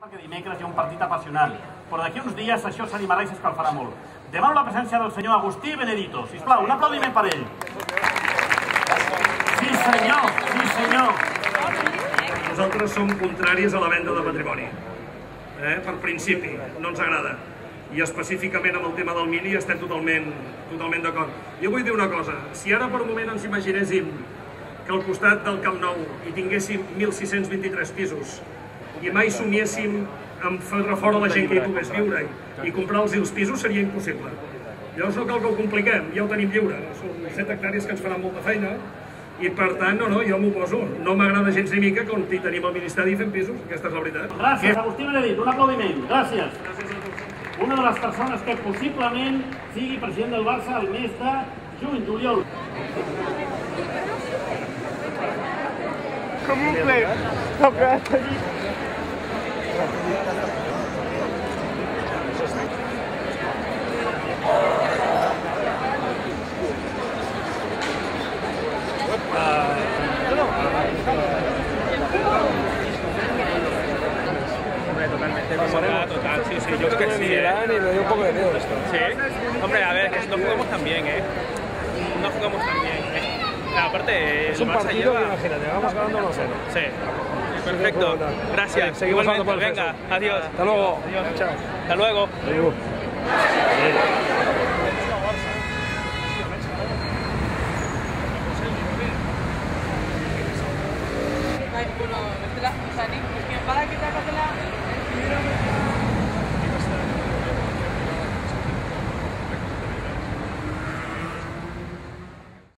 Perquè dimecres hi ha un partit apassionant, però d'aquí uns dies això s'animarà i s'escalfarà molt. Demano la presència del senyor Agustí Benedito. Sisplau, un aplaudiment per ell. Sí, senyor, sí, senyor. Nosaltres som contraris a la venda de patrimoni. Per principi, no ens agrada. I específicament amb el tema del Mini estem totalment d'acord. Jo vull dir una cosa, si ara per un moment ens imaginéssim que al costat del Camp Nou hi tinguéssim 1.623 pisos i mai somiéssim en fer fora la gent que hi pogués viure i comprar-los els pisos, seria impossible. Llavors no cal que ho compliquem, ja ho tenim lliure. Són 7 hectàrees que ens faran molta feina i per tant, jo m'ho poso. No m'agrada gens ni mica que on hi tenim el Ministeri fent pisos, aquesta és la veritat. Gràcies, Agustí Benedito, un aplaudiment. Gràcies. Una de les persones que possiblement sigui president del Barça el mes de juny-juliol. Com un ple. Total, sí, yo creo que sí. Y me dio un poco de miedo esto. Sí, hombre, a ver, que no jugamos tan bien, No jugamos tan bien, Aparte, es un partido que, imagínate, vamos ganando 1-0. Sí, perfecto. Gracias. Seguimos hablando por el Venga, adiós. Hasta luego. Adiós. Chao. Hasta luego. Adiós. Bueno, para que te